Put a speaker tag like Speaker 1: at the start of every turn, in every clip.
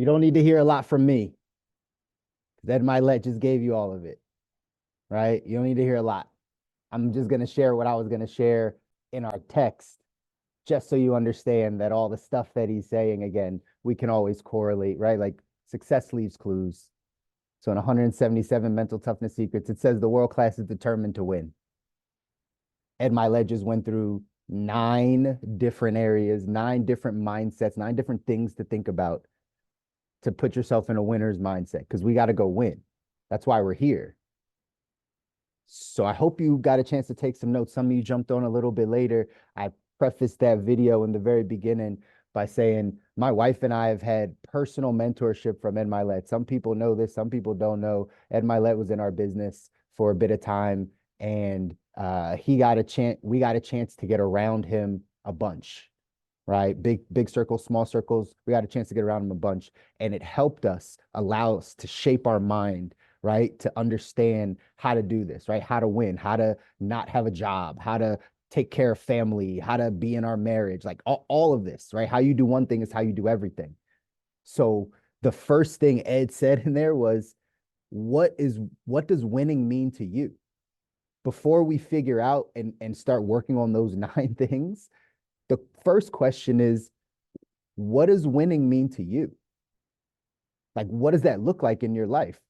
Speaker 1: You don't need to hear a lot from me. Ed Milet just gave you all of it, right? You don't need to hear a lot. I'm just going to share what I was going to share in our text, just so you understand that all the stuff that he's saying, again, we can always correlate, right? Like success leaves clues. So in 177 mental toughness secrets, it says the world class is determined to win. Ed Milet just went through 9 different areas, 9 different mindsets, 9 different things to think about to put yourself in a winner's mindset because we got to go win. That's why we're here. So I hope you got a chance to take some notes. Some of you jumped on a little bit later. I prefaced that video in the very beginning by saying my wife and I have had personal mentorship from Ed Milet. Some people know this, some people don't know. Ed Milet was in our business for a bit of time, and we got a chance to get around him a bunch, right? Big circles, small circles. We got a chance to get around him a bunch, and it helped us, allow us to shape our mind, right? To understand how to do this, right? How to win, how to not have a job, how to take care of family, how to be in our marriage, like all of this, right? How you do one thing is how you do everything. So the first thing Ed said in there was, what does winning mean to you? Before we figure out and start working on those 9 things, the first question is, what does winning mean to you? Like, what does that look like in your life?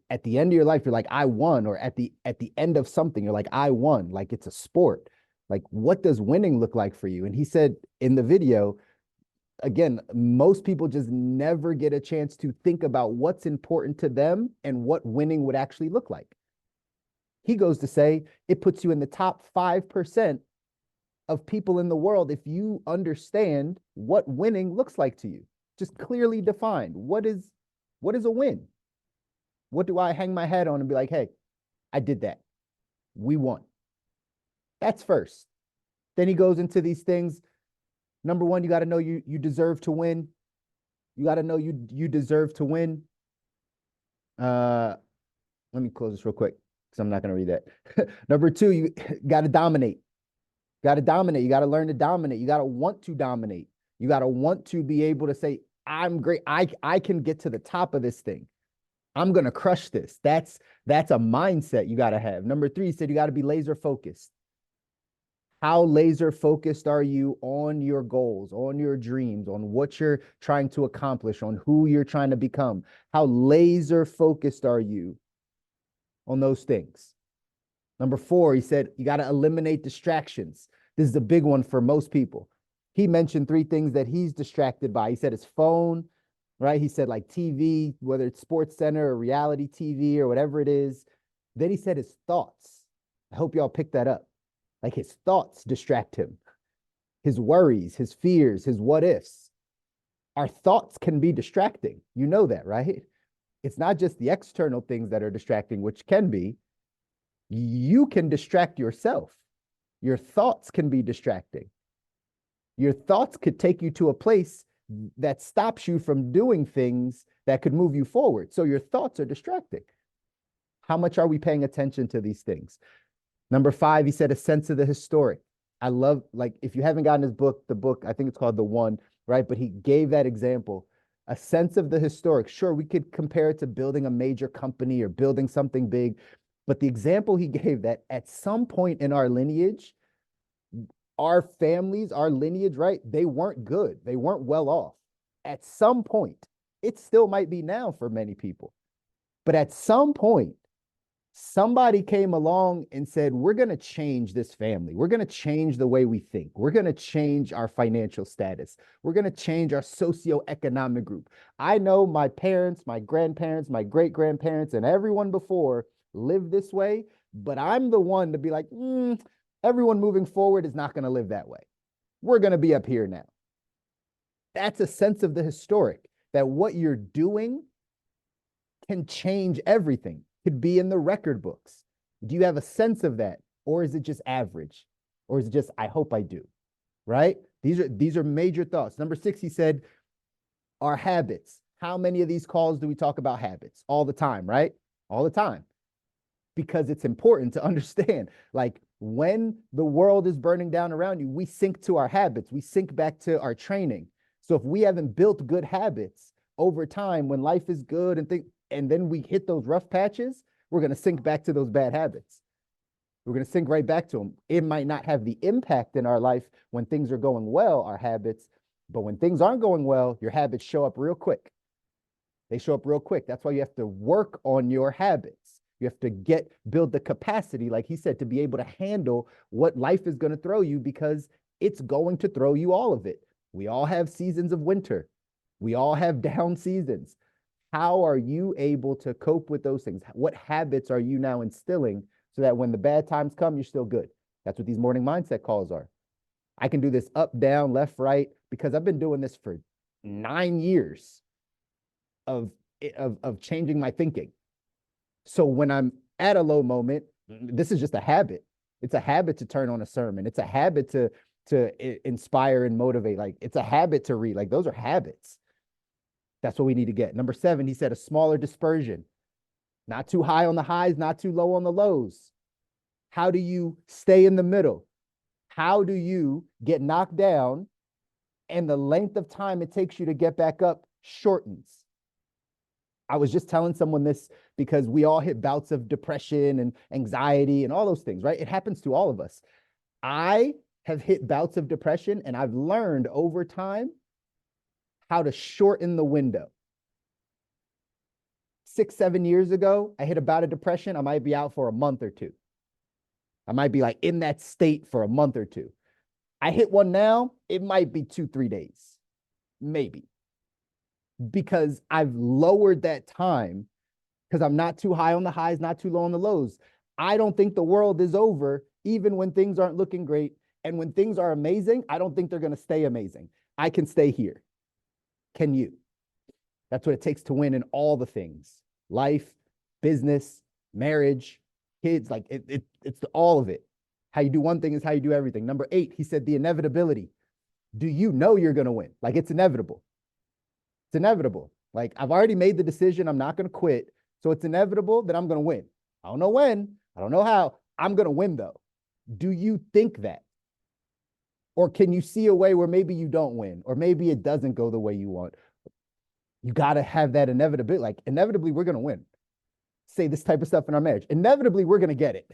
Speaker 1: At the end of your life, you're like, I won, or at the end of something, you're like, I won, like it's a sport. Like, what does winning look like for you? And he said in the video, again, most people just never get a chance to think about what's important to them and what winning would actually look like. He goes to say it puts you in the top 5% of people in the world if you understand what winning looks like to you. Just clearly defined. What is a win? What do I hang my head on and be like, hey, I did that. We won. That's first. Then he goes into these things. Number one, you got to know you deserve to win. You got to know you deserve to win. Let me close this real quick because I'm not going to read that. Number two, you got to dominate. Got to dominate. You got to learn to dominate. You got to want to dominate. You got to want to be able to say, I'm great. I can get to the top of this thing. I'm going to crush this. That's a mindset you got to have. Number three, he said you got to be laser focused. How laser focused are you on your goals, on your dreams, on what you're trying to accomplish, on who you're trying to become? How laser focused are you on those things? Number four, he said you got to eliminate distractions. This is a big one for most people. He mentioned 3 things that he's distracted by. He said his phone, right? He said like TV, whether it's Sports Center or reality TV or whatever it is. Then he said his thoughts. I hope y'all picked that up. Like his thoughts distract him, his worries, his fears, his what ifs. Our thoughts can be distracting. You know that, right? It's not just the external things that are distracting, which can be. You can distract yourself. Your thoughts can be distracting. Your thoughts could take you to a place that stops you from doing things that could move you forward. So your thoughts are distracting. How much are we paying attention to these things? Number 5, he said a sense of the historic. I love, like, if you haven't gotten his book, the book, I think it's called The One, right? But he gave that example. A sense of the historic. Sure, we could compare it to building a major company or building something big. But the example he gave, that at some point in our lineage, our families, our lineage, right? They weren't good. They weren't well off. At some point, it still might be now for many people. But at some point, somebody came along and said, we're going to change this family. We're going to change the way we think. We're going to change our financial status. We're going to change our socioeconomic group. I know my parents, my grandparents, my great grandparents, and everyone before lived this way, but I'm the one to be like, everyone moving forward is not going to live that way. We're going to be up here now. That's a sense of the historic, that what you're doing can change everything. Could be in the record books. Do you have a sense of that? Or is it just average? Or is it just, I hope I do, right? These are major thoughts. Number 6, he said, our habits. How many of these calls do we talk about habits? All the time, right? All the time. Because it's important to understand, like, when the world is burning down around you, we sync to our habits. We sync back to our training. So if we haven't built good habits, over time, when life is good and then we hit those rough patches, we're going to sink back to those bad habits. We're going to sink right back to them. It might not have the impact in our life when things are going well, our habits, but when things aren't going well, your habits show up real quick. They show up real quick. That's why you have to work on your habits. You have to build the capacity, like he said, to be able to handle what life is going to throw you, because it's going to throw you all of it. We all have seasons of winter. We all have down seasons. How are you able to cope with those things? What habits are you now instilling so that when the bad times come, you're still good? That's what these morning mindset calls are. I can do this up, down, left, right, because I've been doing this for 9 years of changing my thinking. So when I'm at a low moment, this is just a habit. It's a habit to turn on a sermon. It's a habit to inspire and motivate. Like, it's a habit to read. Like, those are habits. That's what we need to get. Number 7, he said a smaller dispersion. Not too high on the highs, not too low on the lows. How do you stay in the middle? How do you get knocked down and the length of time it takes you to get back up shortens? I was just telling someone this because we all hit bouts of depression and anxiety and all those things, right? It happens to all of us. I have hit bouts of depression, and I've learned over time how to shorten the window. 6, 7 years ago, I hit a bout of depression. I might be out for a month or two. I might be like in that state for a month or two. I hit one now, it might be 2, 3 days, maybe. Because I've lowered that time, because I'm not too high on the highs, not too low on the lows. I don't think the world is over, even when things aren't looking great. And when things are amazing, I don't think they're going to stay amazing. I can stay here. Can you? That's what it takes to win in all the things: life, business, marriage, kids. Like it's all of it. How you do one thing is how you do everything. Number 8, he said the inevitability. Do you know you're going to win? Like, it's inevitable. It's inevitable. Like, I've already made the decision. I'm not going to quit. So it's inevitable that I'm going to win. I don't know when. I don't know how. I'm going to win, though. Do you think that? Or can you see a way where maybe you don't win, or maybe it doesn't go the way you want? You got to have that inevitability. Like, inevitably, we're going to win. Say this type of stuff in our marriage. Inevitably, we're going to get it.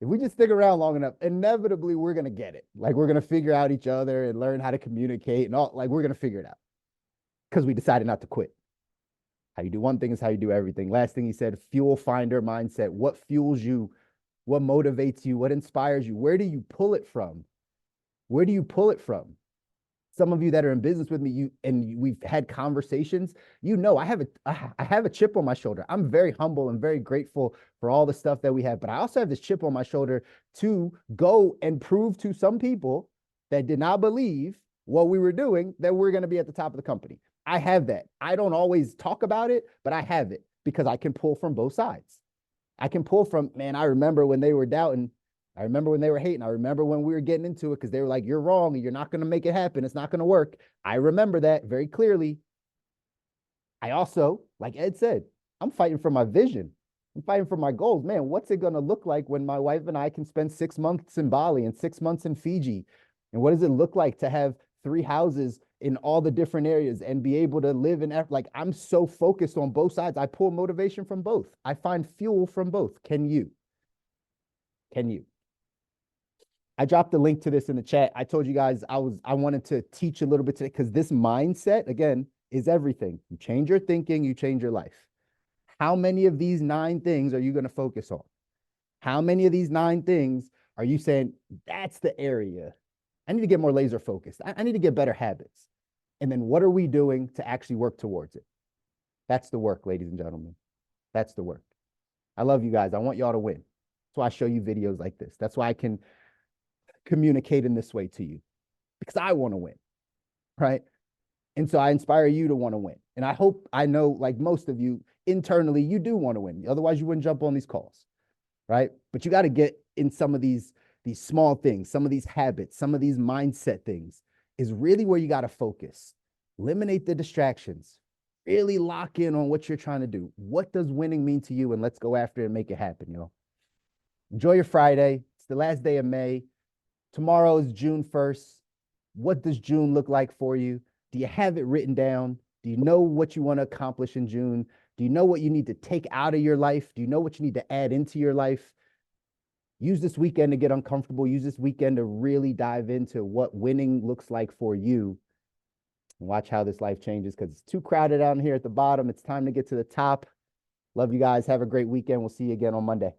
Speaker 1: If we just stick around long enough, inevitably, we're going to get it. Like, we're going to figure out each other and learn how to communicate and all. Like, we're going to figure it out because we decided not to quit. How you do one thing is how you do everything. Last thing he said, fuel finder mindset. What fuels you? What motivates you? What inspires you? Where do you pull it from? Where do you pull it from? Some of you that are in business with me, we've had conversations, I have a chip on my shoulder. I'm very humble and very grateful for all the stuff that we have, but I also have this chip on my shoulder to go and prove to some people that did not believe what we were doing that we're going to be at the top of the company. I have that. I don't always talk about it, but I have it because I can pull from both sides. I can pull from, man, I remember when they were doubting. I remember when they were hating. I remember when we were getting into it because they were like, you're wrong and you're not going to make it happen. It's not going to work. I remember that very clearly. I also, like Ed said, I'm fighting for my vision. I'm fighting for my goals. Man, what's it going to look like when my wife and I can spend 6 months in Bali and 6 months in Fiji? And what does it look like to have 3 houses in all the different areas and be able to live in, like, I'm so focused on both sides. I pull motivation from both. I find fuel from both. Can you? Can you? I dropped the link to this in the chat. I told you guys I wanted to teach a little bit today because this mindset, again, is everything. You change your thinking, you change your life. How many of these 9 things are you going to focus on? How many of these 9 things are you saying, that's the area? I need to get more laser focused. I need to get better habits. And then what are we doing to actually work towards it? That's the work, ladies and gentlemen. That's the work. I love you guys. I want y'all to win. That's why I show you videos like this. That's why I can communicate in this way to you, because I want to win, right? And so I inspire you to want to win. And I know, like most of you internally, you do want to win. Otherwise, you wouldn't jump on these calls, right? But you got to get in some of these small things, some of these habits, some of these mindset things is really where you got to focus. Eliminate the distractions. Really lock in on what you're trying to do. What does winning mean to you? And let's go after it and make it happen, yo. Enjoy your Friday. It's the last day of May. Tomorrow is June 1st. What does June look like for you? Do you have it written down? Do you know what you want to accomplish in June? Do you know what you need to take out of your life? Do you know what you need to add into your life? Use this weekend to get uncomfortable. Use this weekend to really dive into what winning looks like for you. And watch how this life changes, because it's too crowded down here at the bottom. It's time to get to the top. Love you guys. Have a great weekend. We'll see you again on Monday.